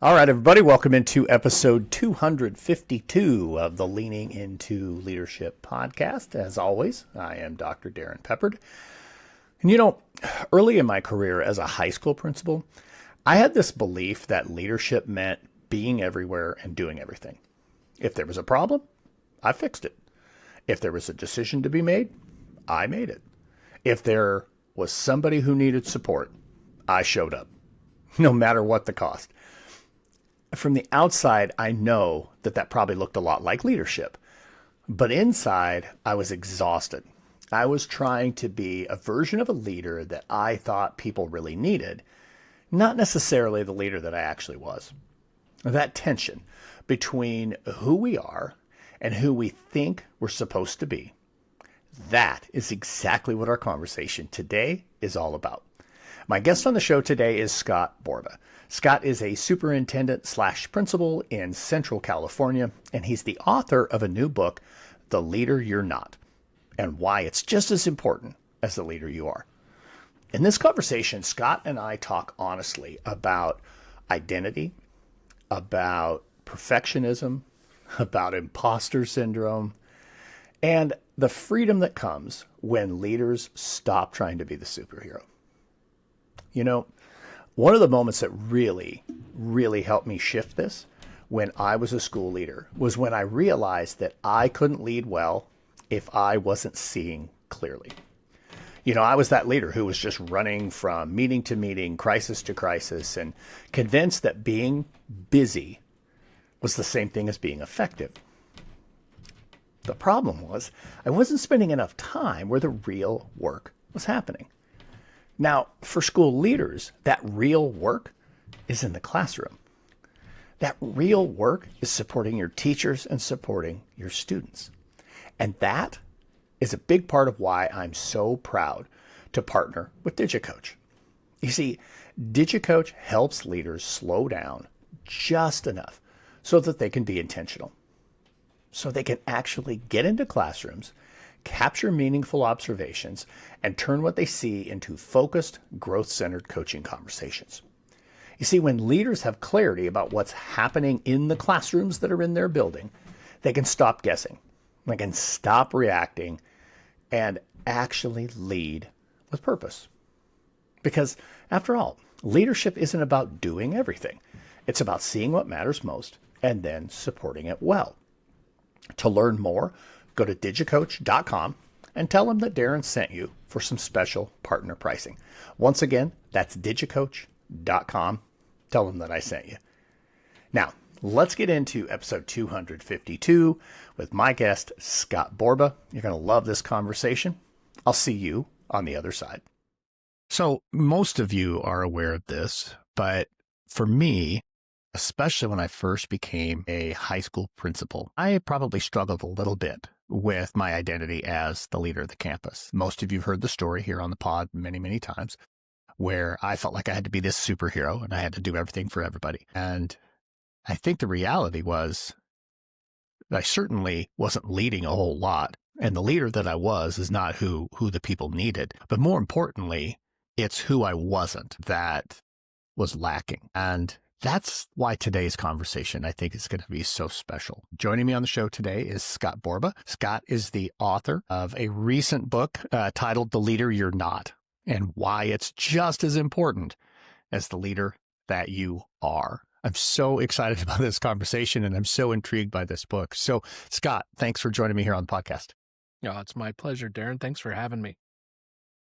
All right, everybody, welcome into episode 252 of the Leaning Into Leadership podcast. As always, I am Dr. Darrin Peppard. And early in my career as a high school principal, I had this belief that leadership meant being everywhere and doing everything. If there was a problem, I fixed it. If there was a decision to be made, I made it. If there was somebody who needed support, I showed up, no matter what the cost. From the outside, I know that probably looked a lot like leadership. But inside, I was exhausted. I was trying to be a version of a leader that I thought people really needed, not necessarily the leader that I actually was. That tension between who we are and who we think we're supposed to be, that is exactly what our conversation today is all about. My guest on the show today is Scott Borba. Scott is a superintendent/principal in Central California, and he's the author of a new book, The Leader You're Not, and why it's just as important as the leader you are. In this conversation, Scott and I talk honestly about identity, about perfectionism, about imposter syndrome, and the freedom that comes when leaders stop trying to be the superhero. One of the moments that really, really helped me shift this when I was a school leader was when I realized that I couldn't lead well if I wasn't seeing clearly. I was that leader who was just running from meeting to meeting, crisis to crisis, and convinced that being busy was the same thing as being effective. The problem was I wasn't spending enough time where the real work was happening. Now, for school leaders, that real work is in the classroom. That real work is supporting your teachers and supporting your students. And that is a big part of why I'm so proud to partner with DigiCoach. You see, DigiCoach helps leaders slow down just enough so that they can be intentional, so they can actually get into classrooms, capture meaningful observations, and turn what they see into focused, growth-centered coaching conversations. You see, when leaders have clarity about what's happening in the classrooms that are in their building, they can stop guessing, they can stop reacting, and actually lead with purpose. Because, after all, leadership isn't about doing everything. It's about seeing what matters most and then supporting it well. To learn more, go to digicoach.com and tell them that Darrin sent you for some special partner pricing. Once again, that's digicoach.com. Tell them that I sent you. Now, let's get into episode 252 with my guest, Scott Borba. You're going to love this conversation. I'll see you on the other side. So most of you are aware of this, but for me, especially when I first became a high school principal, I probably struggled a little bit with my identity as the leader of the campus. Most of you have heard the story here on the pod many, many times, where I felt like I had to be this superhero and I had to do everything for everybody. And I think the reality was I certainly wasn't leading a whole lot. And the leader that I was is not who the people needed. But more importantly, it's who I wasn't that was lacking. And that's why today's conversation, I think, is going to be so special. Joining me on the show today is Scott Borba. Scott is the author of a recent book titled The Leader You're Not, and why it's just as important as the leader that you are. I'm so excited about this conversation, and I'm so intrigued by this book. So, Scott, thanks for joining me here on the podcast. Oh, it's my pleasure, Darrin. Thanks for having me.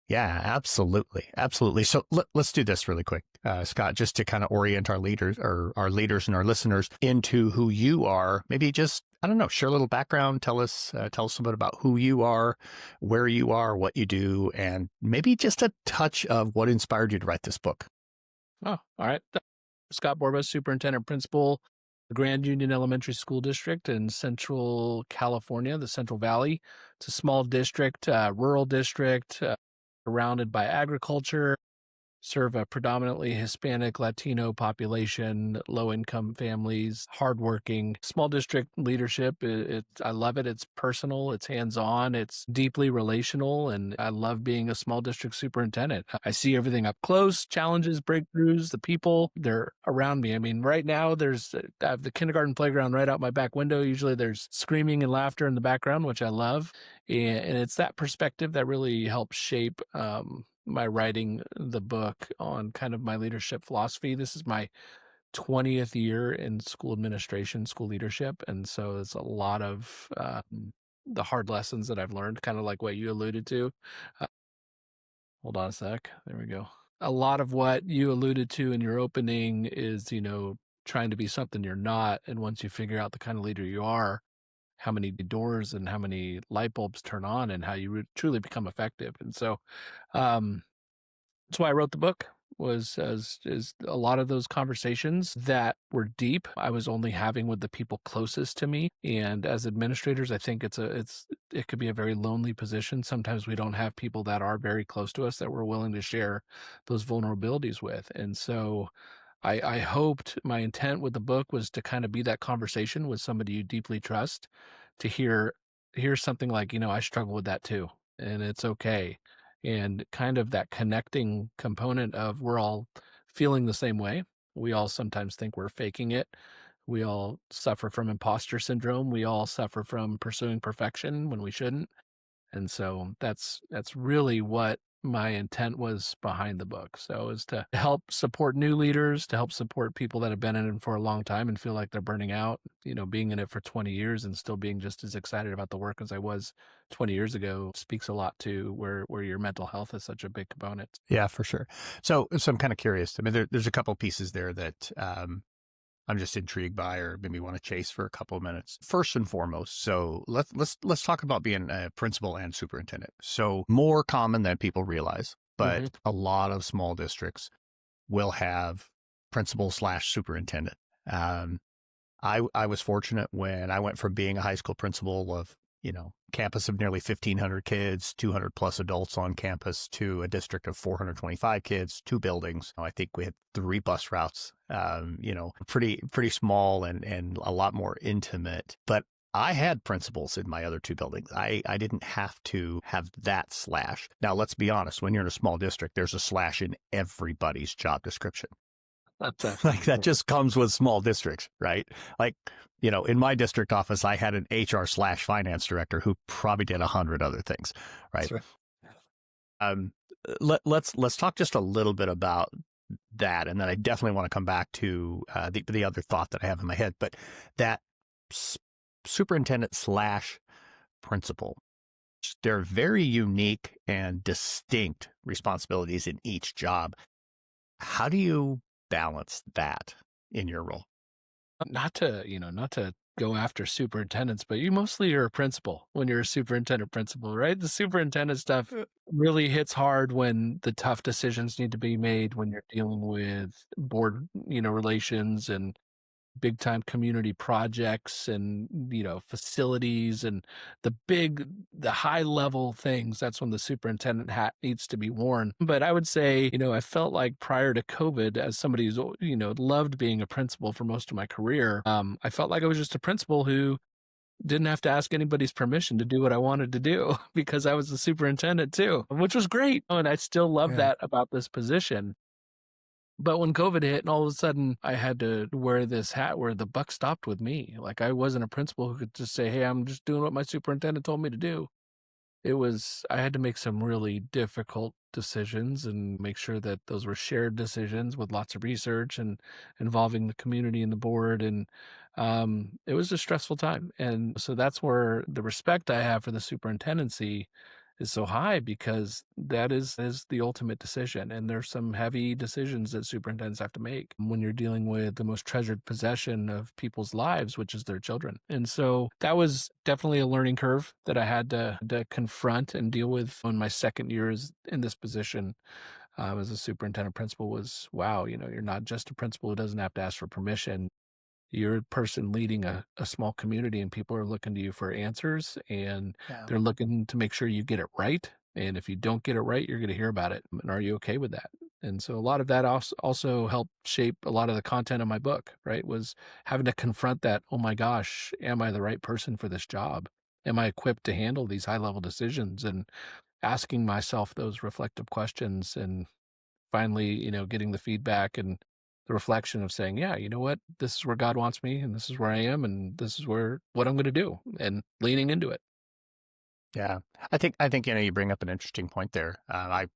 Yeah, absolutely. Absolutely. So let's do this really quick, Scott, just to kind of orient our leaders and our listeners into who you are. Maybe just, I don't know, share a little background. Tell us a bit about who you are, where you are, what you do, and maybe just a touch of what inspired you to write this book. Oh, all right. Scott Borba, superintendent principal, Grand Union Elementary School District in Central California, the Central Valley. It's a small district, rural district, surrounded by agriculture, serve a predominantly Hispanic, Latino population, low income families, hardworking. Small district leadership, I love it. It's personal, it's hands on, it's deeply relational. And I love being a small district superintendent. I see everything up close, challenges, breakthroughs, the people, they're around me. I mean, right now, I have the kindergarten playground right out my back window. Usually there's screaming and laughter in the background, which I love. And it's that perspective that really helps shape my writing the book on kind of my leadership philosophy. This is my 20th year in school administration, school leadership. And so it's a lot of the hard lessons that I've learned, kind of like what you alluded to. Uh, Hold on a sec. There we go. A lot of what you alluded to in your opening is, trying to be something you're not. And once you figure out the kind of leader you are, how many doors and how many light bulbs turn on and how you truly become effective. And so, um, that's why I wrote the book, was as is a lot of those conversations that were deep I was only having with the people closest to me. And as administrators, I think it could be a very lonely position. Sometimes we don't have people that are very close to us that we're willing to share those vulnerabilities with. And so I hoped, my intent with the book was to kind of be that conversation with somebody you deeply trust, to hear something like, I struggle with that too, and it's okay. And kind of that connecting component of, we're all feeling the same way. We all sometimes think we're faking it. We all suffer from imposter syndrome. We all suffer from pursuing perfection when we shouldn't. And so that's really what my intent was behind the book. So, is to help support new leaders, to help support people that have been in it for a long time and feel like they're burning out. Being in it for 20 years and still being just as excited about the work as I was 20 years ago speaks a lot to where your mental health is such a big component. Yeah, for sure. So I'm kind of curious. I mean, there's a couple pieces there that I'm just intrigued by, or maybe want to chase for a couple of minutes. First and foremost, so let's talk about being a principal and superintendent. So more common than people realize, but a lot of small districts will have principal slash superintendent. I was fortunate when I went from being a high school principal of, campus of nearly 1,500 kids, 200 plus adults on campus, to a district of 425 kids, 2 buildings. I think we had 3 bus routes, pretty small and a lot more intimate. But I had principals in my other 2 buildings. I didn't have to have that slash. Now, let's be honest, when you're in a small district, there's a slash in everybody's job description. Like, that just comes with small districts, right? Like, in my district office, I had an HR slash finance director who probably did 100 other things, right? That's Let's talk just a little bit about that, and then I definitely want to come back to the other thought that I have in my head. But that superintendent slash principal, they're very unique and distinct responsibilities in each job. How do you balance that in your role? Not to go after superintendents, but you mostly are a principal when you're a superintendent principal, right? The superintendent stuff really hits hard when the tough decisions need to be made, when you're dealing with board, relations and big time community projects and, facilities and the high level things. That's when the superintendent hat needs to be worn. But I would say, I felt like prior to COVID, as somebody who's, loved being a principal for most of my career, I felt like I was just a principal who didn't have to ask anybody's permission to do what I wanted to do because I was the superintendent too, which was great. And I still love that about this position. But when COVID hit and all of a sudden I had to wear this hat where the buck stopped with me, like I wasn't a principal who could just say, hey, I'm just doing what my superintendent told me to do. I had to make some really difficult decisions and make sure that those were shared decisions with lots of research and involving the community and the board. And it was a stressful time. And so that's where the respect I have for the superintendency is so high, because that is the ultimate decision. And there's some heavy decisions that superintendents have to make when you're dealing with the most treasured possession of people's lives, which is their children. And so that was definitely a learning curve that I had to confront and deal with on my second years in this position. As a superintendent principal was, wow, you're not just a principal who doesn't have to ask for permission. You're a person leading a small community, and people are looking to you for answers, and they're looking to make sure you get it right. And if you don't get it right, you're going to hear about it. And are you okay with that? And so a lot of that also helped shape a lot of the content of my book, right? Was having to confront that, oh my gosh, am I the right person for this job? Am I equipped to handle these high level decisions? And asking myself those reflective questions and finally, getting the feedback and the reflection of saying, yeah, you know what? This is where God wants me and this is where I am and this is what I'm going to do and leaning into it. Yeah. I think, you bring up an interesting point there. I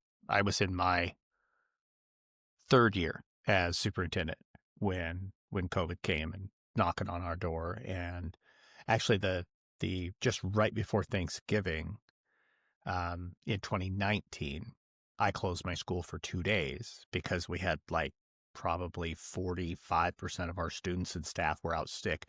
was in my third year as superintendent when COVID came and knocking on our door. And actually the just right before Thanksgiving, in 2019, I closed my school for 2 days because we had like probably 45% of our students and staff were out sick.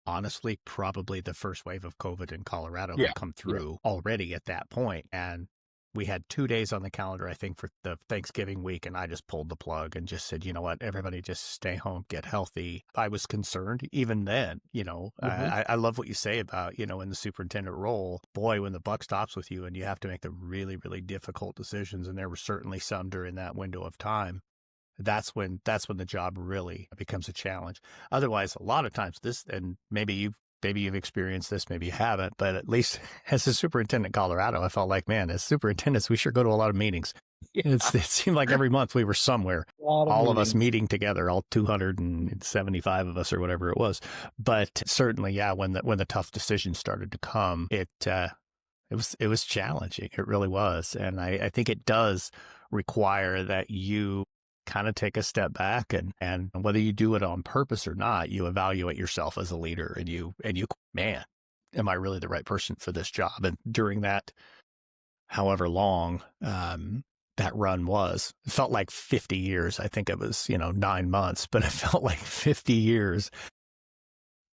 Honestly, probably the first wave of COVID in Colorado Yeah. had come Yeah. through already at that point. And we had 2 days on the calendar, I think, for the Thanksgiving week. And I just pulled the plug and just said, you know what, everybody just stay home, get healthy. I was concerned even then, Hmm. I love what you say about, in the superintendent role, boy, when the buck stops with you and you have to make the really, really difficult decisions. And there were certainly some during that window of time. That's when the job really becomes a challenge. Otherwise, a lot of times and maybe you've experienced this, maybe you haven't, but at least as a superintendent in Colorado, I felt like, man, as superintendents, we sure go to a lot of meetings. Yeah. It seemed like every month we were somewhere, A lot of all of us meetings. meeting together, all 275 of us or whatever it was. But certainly, yeah, when the tough decisions started to come, it was challenging. It really was. And I think it does require that you kind of take a step back and whether you do it on purpose or not, you evaluate yourself as a leader and you, man, am I really the right person for this job? And during that, however long, that run was, it felt like 50 years. I think it was, 9 months, but it felt like 50 years.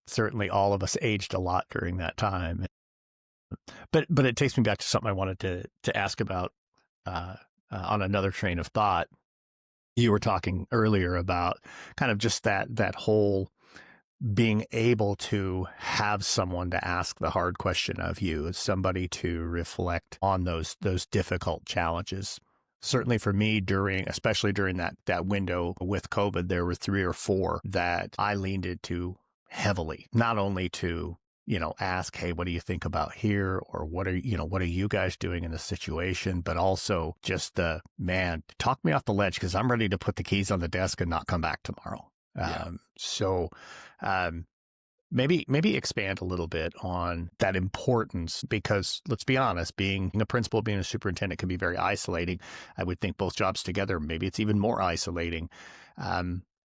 Certainly all of us aged a lot during that time. But it takes me back to something I wanted to ask about uh, on another train of thought. You were talking earlier about kind of just that whole being able to have someone to ask the hard question of you, somebody to reflect on those difficult challenges. Certainly for me, especially during that window with COVID, there were 3 or 4 that I leaned into heavily, not only to ask, hey, what do you think about here? Or what are you guys doing in this situation? But also just man, talk me off the ledge because I'm ready to put the keys on the desk and not come back tomorrow. Yeah. So um, maybe expand a little bit on that importance because let's be honest, being a principal, being a superintendent can be very isolating. I would think both jobs together, maybe it's even more isolating.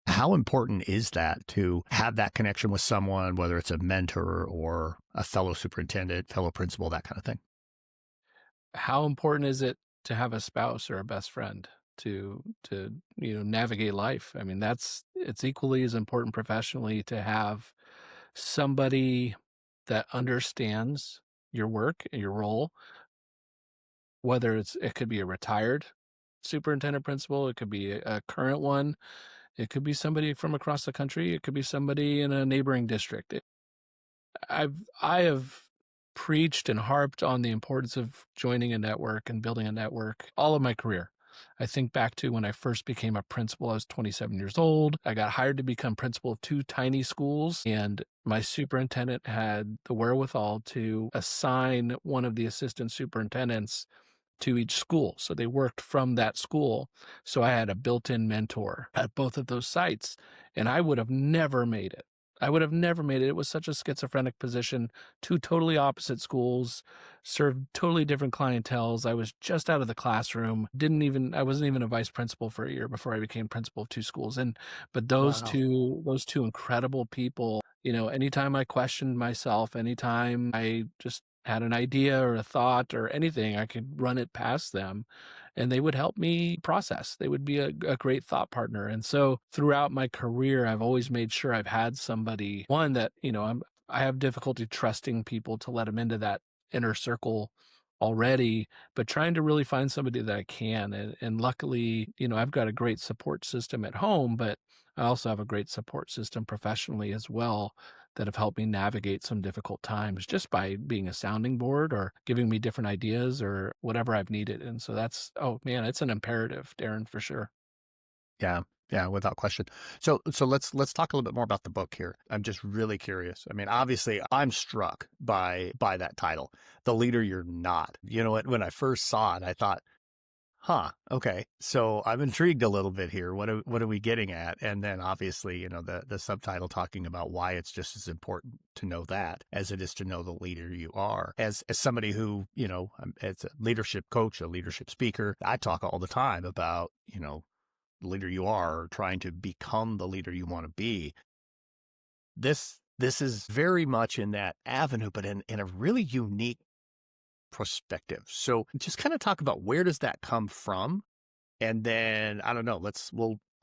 How important is that to have that connection with someone, whether it's a mentor or a fellow superintendent, fellow principal, that kind of thing? How important is it to have a spouse or a best friend to navigate life? I mean, it's equally as important professionally to have somebody that understands your work and your role, whether it could be a retired superintendent principal, it could be a current one, it could be somebody from across the country, it could be somebody in a neighboring district. I have preached and harped on the importance of joining a network and building a network all of my career. I think back to when I first became a principal, I was 27 years old. I got hired to become principal of 2 tiny schools, and my superintendent had the wherewithal to assign one of the assistant superintendents to each school. So they worked from that school. So I had a built-in mentor at both of those sites, and I would have never made it. I would have never made it. It was such a schizophrenic position, 2 totally opposite schools, served totally different clienteles. I was just out of the classroom. I wasn't even a vice principal for a year before I became principal of 2 schools. But Wow. those two incredible people, anytime I questioned myself, anytime I just had an idea or a thought or anything, I could run it past them and they would help me process. They would be a great thought partner. And so throughout my career, I've always made sure I've had somebody, one that, I have difficulty trusting people to let them into that inner circle already, but trying to really find somebody that I can. And luckily, I've got a great support system at home, but I also have a great support system professionally as well that have helped me navigate some difficult times just by being a sounding board or giving me different ideas or whatever I've needed. And so oh man, it's an imperative, Darren, for sure. Yeah. Yeah, without question. So let's talk a little bit more about the book here. I'm just really curious. I mean, obviously I'm struck by that title, The Leader You're Not. You know what, when I first saw it, I thought, huh, okay. So I'm intrigued a little bit here. What are we getting at? And then obviously, the subtitle talking about why it's just as important to know that as it is to know the leader you are. As somebody who, as a leadership coach, a leadership speaker, I talk all the time about, the leader you are, or trying to become the leader you want to be. This is very much in that avenue, but in a really unique perspective. So just kind of talk about, where does that come from? And then, I don't know,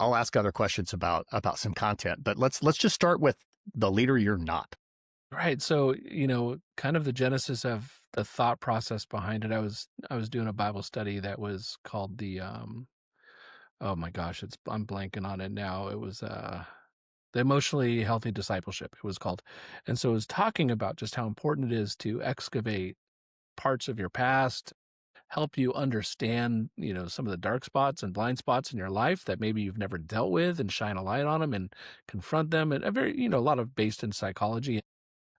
I'll ask other questions about some content, but let's just start with the leader you're not. Right. So, kind of the genesis of the thought process behind it. I was doing a Bible study that was called oh my gosh, I'm blanking on it now. It was the emotionally healthy discipleship, it was called. And so it was talking about just how important it is to excavate parts of your past, help you understand, some of the dark spots and blind spots in your life that maybe you've never dealt with, and shine a light on them and confront them. And a very, a lot of based in psychology,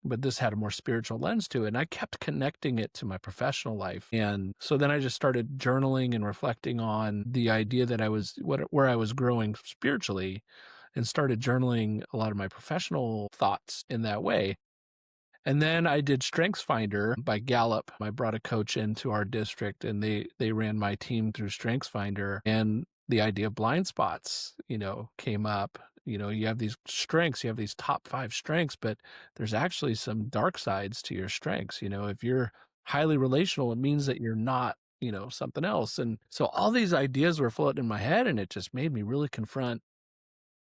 but this had a more spiritual lens to it. And I kept connecting it to my professional life. And so then I just started journaling and reflecting on the idea that where I was growing spiritually, and started journaling a lot of my professional thoughts in that way. And then I did StrengthsFinder by Gallup. I brought a coach into our district, and they ran my team through StrengthsFinder, and the idea of blind spots, came up. You have these strengths, you have these top 5 strengths, but there's actually some dark sides to your strengths. If you're highly relational, it means that you're not, something else. And so all these ideas were floating in my head, and it just made me really confront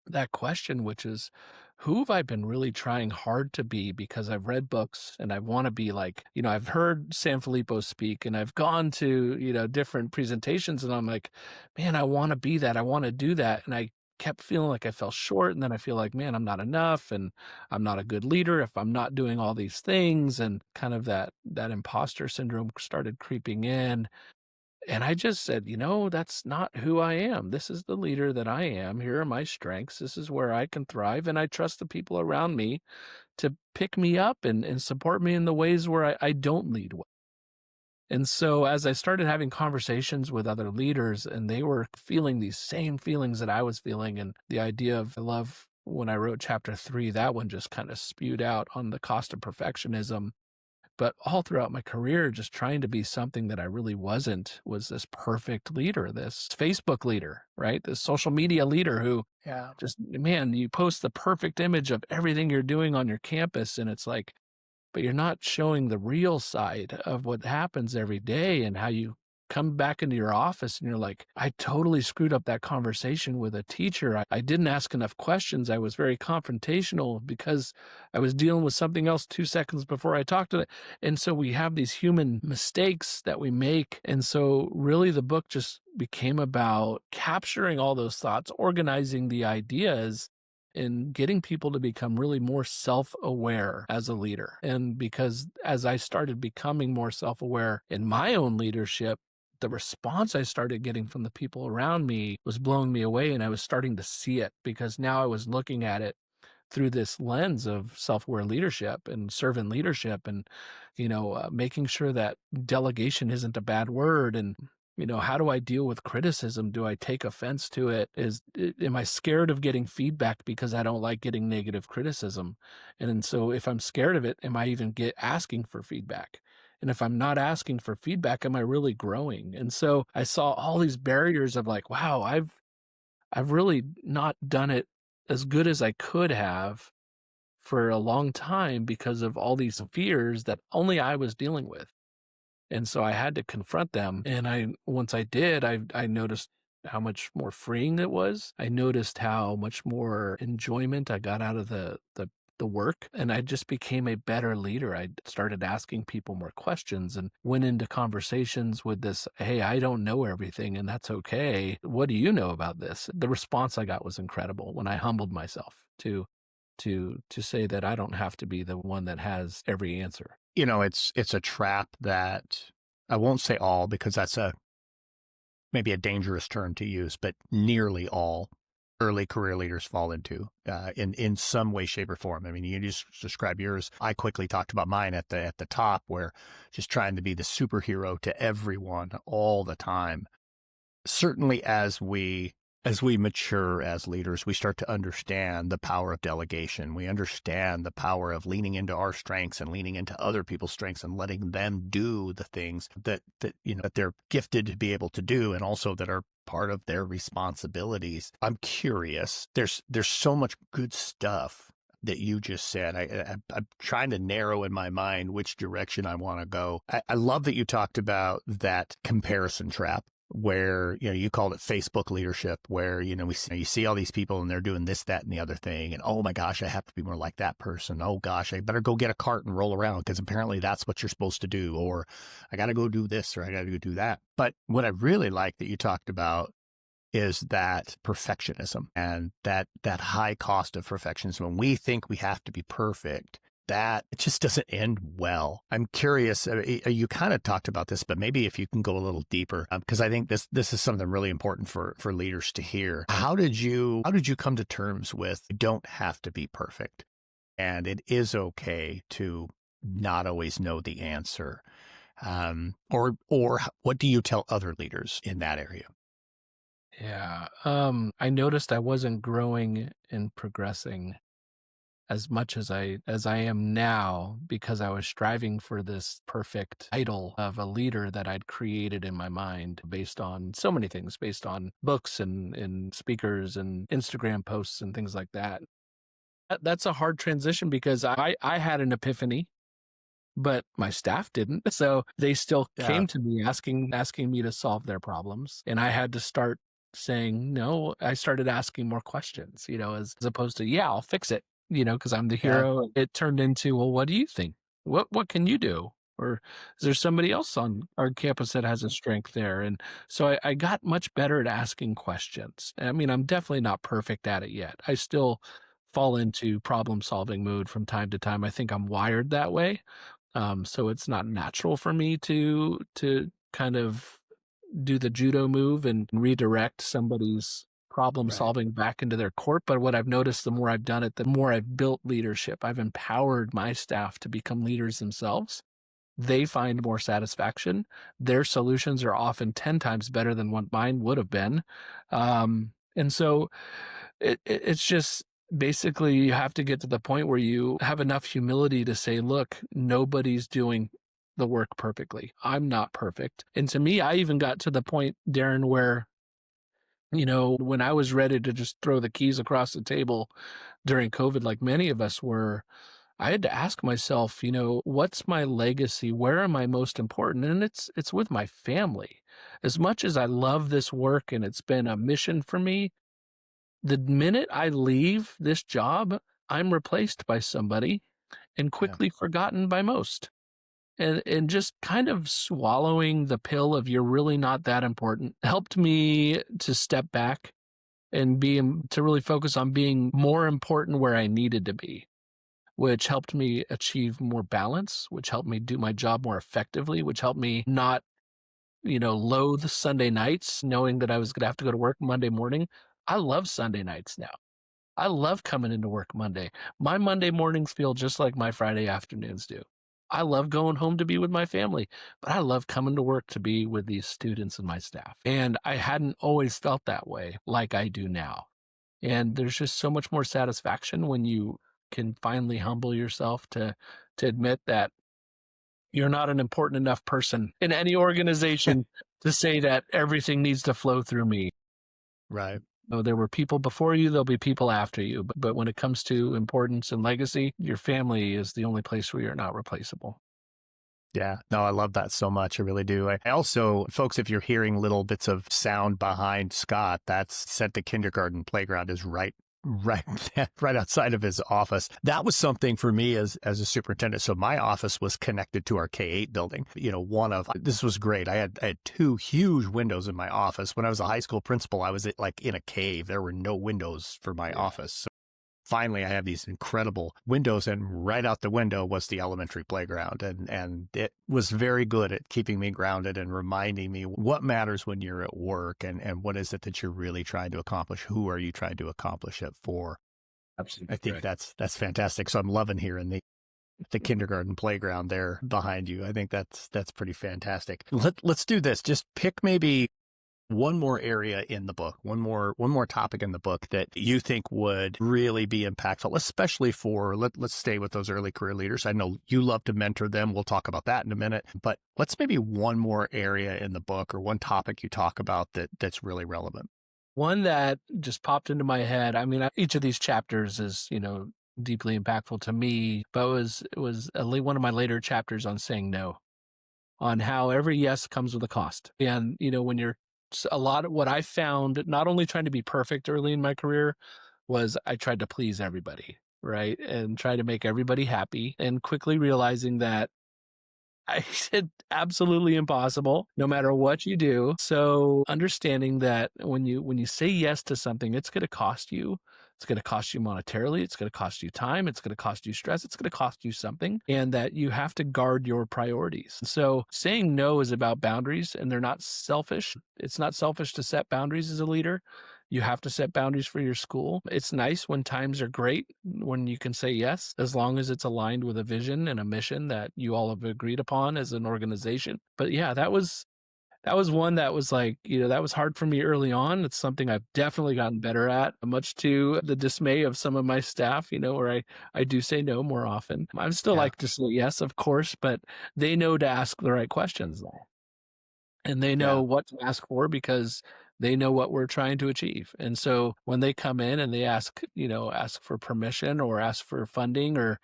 that question, which is, who have I been really trying hard to be? Because I've read books and I want to be like, I've heard Sanfilippo speak, and I've gone to, different presentations, and I'm like, man, I want to be that. I want to do that. And I kept feeling like I fell short. And then I feel like, man, I'm not enough, and I'm not a good leader if I'm not doing all these things. And kind of that imposter syndrome started creeping in. And I just said, that's not who I am. This is the leader that I am. Here are my strengths. This is where I can thrive. And I trust the people around me to pick me up and support me in the ways where I don't lead well. And so as I started having conversations with other leaders, and they were feeling these same feelings that I was feeling, and the idea of, I love when I wrote chapter 3, that one just kind of spewed out on the cost of perfectionism. But all throughout my career, just trying to be something that I really wasn't, was this perfect leader, this Facebook leader, right? This social media leader who Yeah. just, man, you post the perfect image of everything you're doing on your campus. And it's like, but you're not showing the real side of what happens every day, and how you come back into your office and you're like, I totally screwed up that conversation with a teacher. I didn't ask enough questions. I was very confrontational because I was dealing with something else 2 seconds before I talked to it. And so we have these human mistakes that we make. And so really the book just became about capturing all those thoughts, organizing the ideas, and getting people to become really more self-aware as a leader. And because as I started becoming more self-aware in my own leadership, the response I started getting from the people around me was blowing me away. And I was starting to see it, because now I was looking at it through this lens of self-aware leadership and servant leadership, and making sure that delegation isn't a bad word. And how do I deal with criticism? Do I take offense to it? Am I scared of getting feedback because I don't like getting negative criticism? And so if I'm scared of it, am I even asking for feedback? And if I'm not asking for feedback, am I really growing? And so I saw all these barriers of like, wow, I've really not done it as good as I could have for a long time, because of all these fears that only I was dealing with. And so I had to confront them. And once I did, I noticed how much more freeing it was. I noticed how much more enjoyment I got out of the work. And I just became a better leader. I started asking people more questions, and went into conversations with this, hey, I don't know everything, and that's okay. What do you know about this? The response I got was incredible when I humbled myself to say that I don't have to be the one that has every answer. It's a trap that, I won't say all, because that's a maybe a dangerous term to use, but nearly all early career leaders fall into in some way, shape, or form. I mean, you just describe yours. I quickly talked about mine at the top, where just trying to be the superhero to everyone all the time. Certainly, as we mature as leaders, we start to understand the power of delegation. We understand the power of leaning into our strengths and leaning into other people's strengths and letting them do the things that that they're gifted to be able to do, and also that are part of their responsibilities. I'm curious. There's so much good stuff that you just said. I'm trying to narrow in my mind which direction I want to go. I love that you talked about that comparison trap, where, you called it Facebook leadership, where, you see all these people and they're doing this, that, and the other thing. And, oh my gosh, I have to be more like that person. Oh gosh, I better go get a cart and roll around because apparently that's what you're supposed to do. Or I got to go do this, or I got to go do that. But what I really like that you talked about is that perfectionism, and that high cost of perfectionism. When we think we have to be perfect, that it just doesn't end well. I'm curious, you kind of talked about this, but maybe if you can go a little deeper, because I think this is something really important for leaders to hear. How did you come to terms with you don't have to be perfect, and it is okay to not always know the answer? Or what do you tell other leaders in that area? Yeah. I noticed I wasn't growing and progressing as much as I am now, because I was striving for this perfect idol of a leader that I'd created in my mind based on so many things, based on books and speakers and Instagram posts and things like that. That's a hard transition, because I had an epiphany, but my staff didn't. So they still Yeah, came to me asking me to solve their problems. And I had to start saying no. I started asking more questions, as opposed to, yeah, I'll fix it, because I'm the yeah, hero. It turned into, well, what do you think? What can you do? Or is there somebody else on our campus that has a strength there? And so I got much better at asking questions. I mean, I'm definitely not perfect at it yet. I still fall into problem solving mood from time to time. I think I'm wired that way. So it's not natural for me to kind of do the judo move and redirect somebody's problem right, solving back into their court. But what I've noticed, the more I've done it, the more I've built leadership. I've empowered my staff to become leaders themselves. They find more satisfaction. Their solutions are often 10 times better than what mine would have been. And so it's just basically, you have to get to the point where you have enough humility to say, look, nobody's doing the work perfectly. I'm not perfect. And to me, I even got to the point, Darrin, where, when I was ready to just throw the keys across the table during COVID, like many of us were, I had to ask myself, what's my legacy? Where am I most important? And it's with my family. As much as I love this work and it's been a mission for me, the minute I leave this job, I'm replaced by somebody and yeah, quickly forgotten by most. And just kind of swallowing the pill of you're really not that important helped me to step back and to really focus on being more important where I needed to be, which helped me achieve more balance, which helped me do my job more effectively, which helped me not, loathe Sunday nights, knowing that I was going to have to go to work Monday morning. I love Sunday nights now. I love coming into work Monday. My Monday mornings feel just like my Friday afternoons do. I love going home to be with my family, but I love coming to work to be with these students and my staff. And I hadn't always felt that way like I do now. And there's just so much more satisfaction when you can finally humble yourself to admit that you're not an important enough person in any organization to say that everything needs to flow through me. right. No, there were people before you, there'll be people after you. But when it comes to importance and legacy, your family is the only place where you're not replaceable. Yeah, no, I love that so much. I really do. I also, folks, if you're hearing little bits of sound behind Scott, that's said the kindergarten playground is right right outside of his office. That was something for me as a superintendent. So my office was connected to our K-8 building. This was great. I had two huge windows in my office. When I was a high school principal, I was like in a cave. There were no windows for my office. finally I have these incredible windows, and right out the window was the elementary playground. And it was very good at keeping me grounded and reminding me what matters when you're at work, and what is it that you're really trying to accomplish? Who are you trying to accomplish it for? I Absolutely think correct. that's fantastic. So I'm loving hearing the kindergarten playground there behind you. I think that's pretty fantastic. Let's do this. Just pick maybe one more area in the book, one more topic in the book that you think would really be impactful, especially for let's stay with those early career leaders. I know you love to mentor them. We'll talk about that in a minute, but let's maybe one more area in the book or one topic you talk about that's really relevant. One that just popped into my head. I mean, each of these chapters is, deeply impactful to me, but it was one of my later chapters on saying no, on how every yes comes with a cost. And, when you're a lot of what I found, not only trying to be perfect early in my career, was I tried to please everybody, right? And try to make everybody happy, and quickly realizing that I said absolutely impossible no matter what you do. So understanding that when you say yes to something, it's going to cost you. It's going to cost you monetarily. It's going to cost you time. It's going to cost you stress. It's going to cost you something, and that you have to guard your priorities. So saying no is about boundaries, and they're not selfish. It's not selfish to set boundaries as a leader. You have to set boundaries for your school. It's nice when times are great, when you can say yes, as long as it's aligned with a vision and a mission that you all have agreed upon as an organization. But yeah, that was one that was like, that was hard for me early on. It's something I've definitely gotten better at, much to the dismay of some of my staff, where I do say no more often. I'm still Yeah. like to say yes, of course, but they know to ask the right questions though. And they know Yeah. what to ask for because they know what we're trying to achieve. And so when they come in and they ask for permission or ask for funding or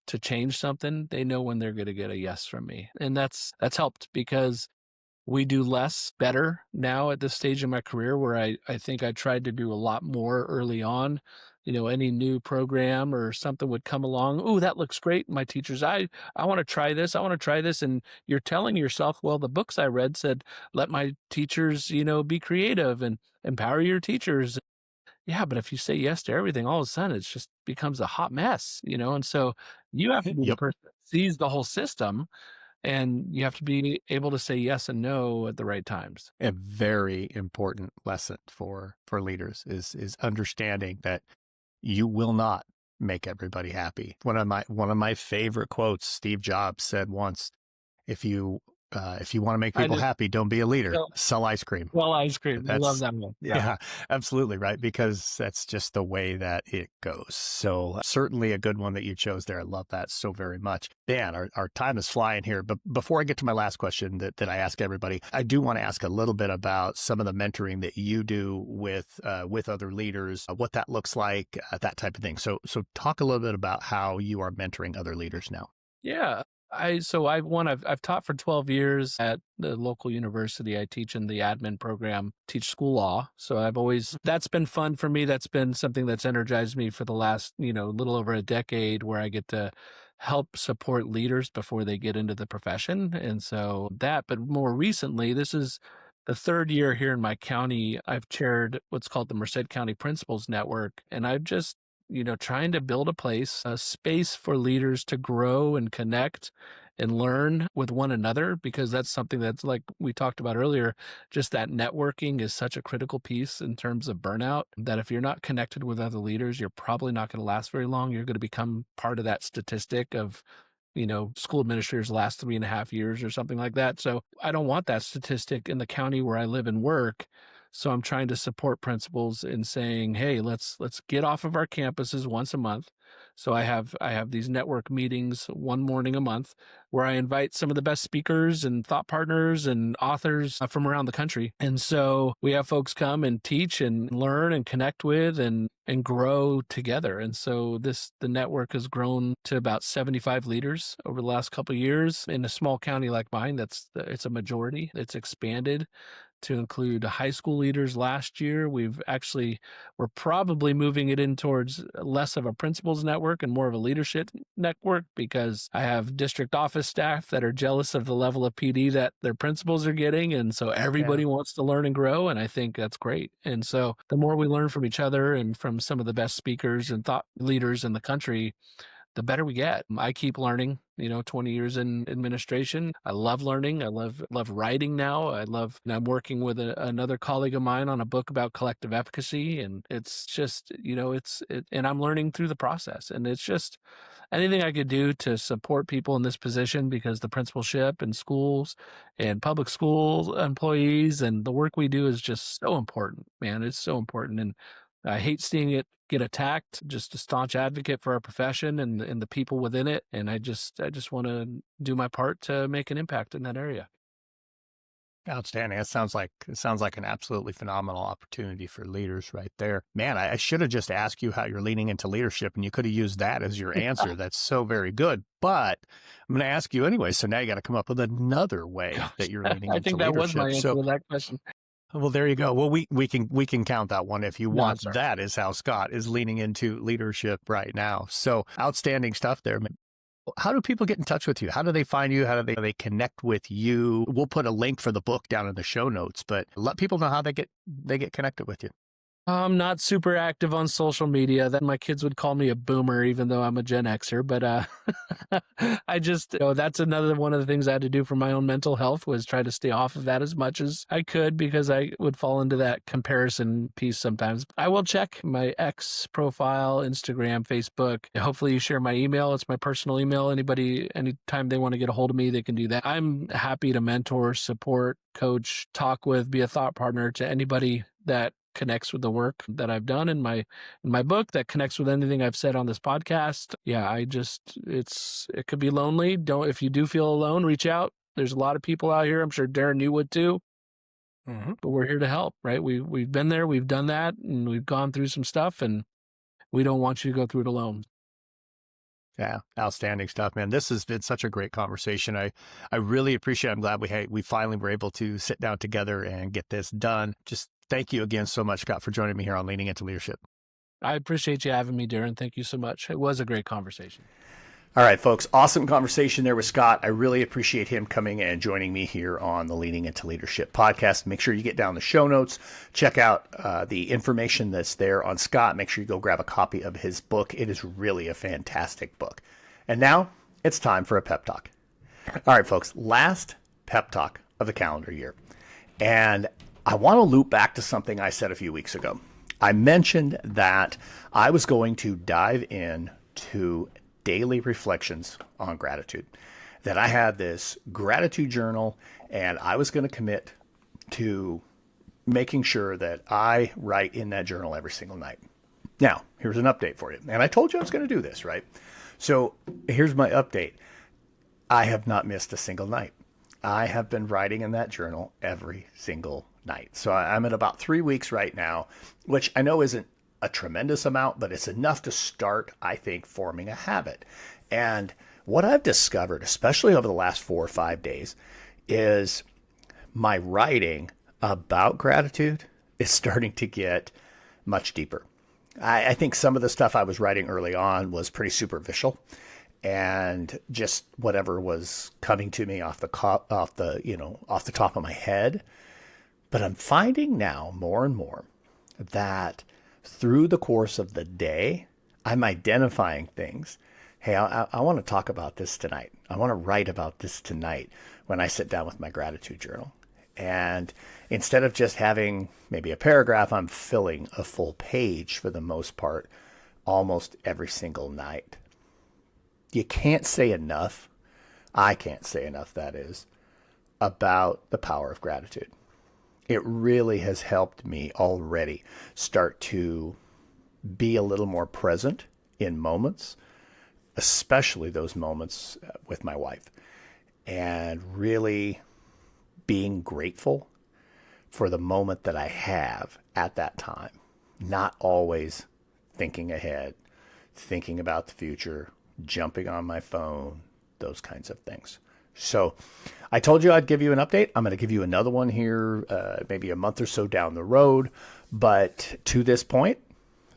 to change something, they know when they're going to get a yes from me. And that's helped because we do less better now at this stage in my career, where I think I tried to do a lot more early on. Any new program or something would come along. Oh, that looks great. My teachers, I want to try this. I want to try this. And you're telling yourself, well, the books I read said, let my teachers, be creative and empower your teachers. Yeah, but if you say yes to everything, all of a sudden it just becomes a hot mess, and so you have to be the Yep. person that sees the whole system, and you have to be able to say yes and no at the right times. A very important lesson for leaders is understanding that you will not make everybody happy. One of my favorite quotes, Steve Jobs said once, if you want to make I people just happy, don't be a leader, well, sell ice cream. well, ice cream. I love That's that one. Yeah. yeah, absolutely right, because that's just the way that it goes. So certainly a good one that you chose there. I love that so very much. Dan, our time is flying here, but before I get to my last question that I ask everybody, I do want to ask a little bit about some of the mentoring that you do with other leaders, what that looks like, that type of thing. So talk a little bit about how you are mentoring other leaders now. Yeah. I've taught for 12 years at the local university. I teach in the admin program, teach school law. So that's been fun for me. That's been something that's energized me for the last, little over a decade, where I get to help support leaders before they get into the profession. And so but more recently, this is the third year here in my county. I've chaired what's called the Merced County Principals Network. And I've just, trying to build a space for leaders to grow and connect and learn with one another, because that's something that's, like we talked about earlier, just that networking is such a critical piece in terms of burnout, that if you're not connected with other leaders, you're probably not going to last very long. You're going to become part of that statistic of, school administrators last 3.5 years or something like that. So I don't want that statistic in the county where I live and work. So I'm trying to support principals in saying, hey, let's get off of our campuses once a month. So I have these network meetings one morning a month, where I invite some of the best speakers and thought partners and authors from around the country. And so we have folks come and teach and learn and connect with and grow together. And so the network has grown to about 75 leaders over the last couple of years. In a small county like mine, it's a majority. It's expanded to include high school leaders last year. We're probably moving it in towards less of a principals network and more of a leadership network, because I have district office staff that are jealous of the level of PD that their principals are getting. And so everybody wants to learn and grow. And I think that's great. And so the more we learn from each other and from some of the best speakers and thought leaders in the country, the better we get. I keep learning, 20 years in administration. I love learning. I love writing now. I'm working with another colleague of mine on a book about collective efficacy. And it's just, and I'm learning through the process. And it's just anything I could do to support people in this position, because the principalship and schools and public school employees and the work we do is just so important, man. It's so important. And I hate seeing it get attacked. Just a staunch advocate for our profession and the people within it. And I just want to do my part to make an impact in that area. Outstanding. It sounds like an absolutely phenomenal opportunity for leaders right there. Man, I should have just asked you how you're leaning into leadership, and you could have used that as your answer. That's so very good. But I'm going to ask you anyway. So now you got to come up with another way that you're leaning I into think that was leadership. my answer to that question. Well, there you go. Well, we can count that one if you want. Sorry. That is how Scott is leaning into leadership right now. So outstanding stuff there. How do people get in touch with you? How do they find you? How do they connect with you? We'll put a link for the book down in the show notes, but let people know how they get connected with you. I'm not super active on social media. That my kids would call me a boomer, even though I'm a Gen Xer. But I just, that's another one of the things I had to do for my own mental health, was try to stay off of that as much as I could, because I would fall into that comparison piece sometimes. I will check my X profile, Instagram, Facebook. Hopefully you share my email. It's my personal email. Anybody, anytime they want to get a hold of me, they can do that. I'm happy to mentor, support, coach, talk with, be a thought partner to anybody that connects with the work that I've done in my book, that connects with anything I've said on this podcast. Yeah, it could be lonely. If you do feel alone, reach out. There's a lot of people out here. I'm sure Darrin, you would too. Mm-hmm. But we're here to help, right? We've been there, we've done that, and we've gone through some stuff, and we don't want you to go through it alone. Yeah, outstanding stuff, man. This has been such a great conversation. I really appreciate it. I'm glad we finally were able to sit down together and get this done. Just thank you again so much, Scott, for joining me here on Leaning Into Leadership. I appreciate you having me, Darrin. Thank you so much. It was a great conversation. All right, folks. Awesome conversation there with Scott. I really appreciate him coming and joining me here on the Leaning Into Leadership podcast. Make sure you get down the show notes. Check out the information that's there on Scott. Make sure you go grab a copy of his book. It is really a fantastic book. And now it's time for a pep talk. All right, folks. Last pep talk of the calendar year. And I want to loop back to something I said a few weeks ago. I mentioned that I was going to dive in to daily reflections on gratitude, that I had this gratitude journal, and I was going to commit to making sure that I write in that journal every single night. Now, here's an update for you. And I told you I was going to do this, right? So here's my update. I have not missed a single night. I have been writing in that journal every single night. So I'm at about 3 weeks right now, which I know isn't a tremendous amount, but it's enough to start, I think, forming a habit. And what I've discovered, especially over the last 4 or 5 days, is my writing about gratitude is starting to get much deeper. I think some of the stuff I was writing early on was pretty superficial, and just whatever was coming to me off the top of my head. But I'm finding now more and more that through the course of the day, I'm identifying things. Hey, I want to talk about this tonight. I want to write about this tonight when I sit down with my gratitude journal. And instead of just having maybe a paragraph, I'm filling a full page for the most part, almost every single night. You can't say enough, I can't say enough, that is, about the power of gratitude. It really has helped me already start to be a little more present in moments, especially those moments with my wife, and really being grateful for the moment that I have at that time, not always thinking ahead, thinking about the future, jumping on my phone, those kinds of things. So I told you I'd give you an update. I'm going to give you another one here, maybe a month or so down the road. But to this point,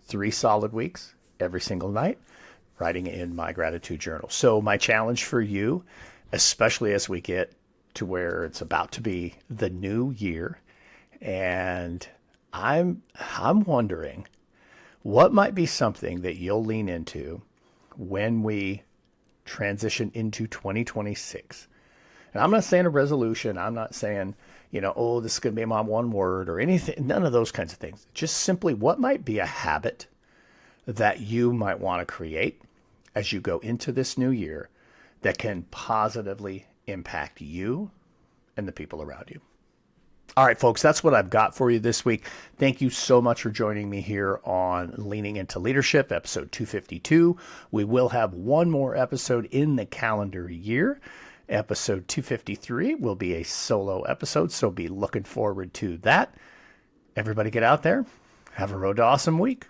3 solid weeks every single night, writing in my gratitude journal. So my challenge for you, especially as we get to where it's about to be the new year, and I'm wondering what might be something that you'll lean into when we transition into 2026. And I'm not saying a resolution. I'm not saying, oh, this is going to be my one word or anything. None of those kinds of things. Just simply what might be a habit that you might want to create as you go into this new year that can positively impact you and the people around you. All right, folks, that's what I've got for you this week. Thank you so much for joining me here on Leaning into Leadership, episode 252. We will have one more episode in the calendar year. Episode 253 will be a solo episode, so be looking forward to that. Everybody get out there. Have a road to awesome week.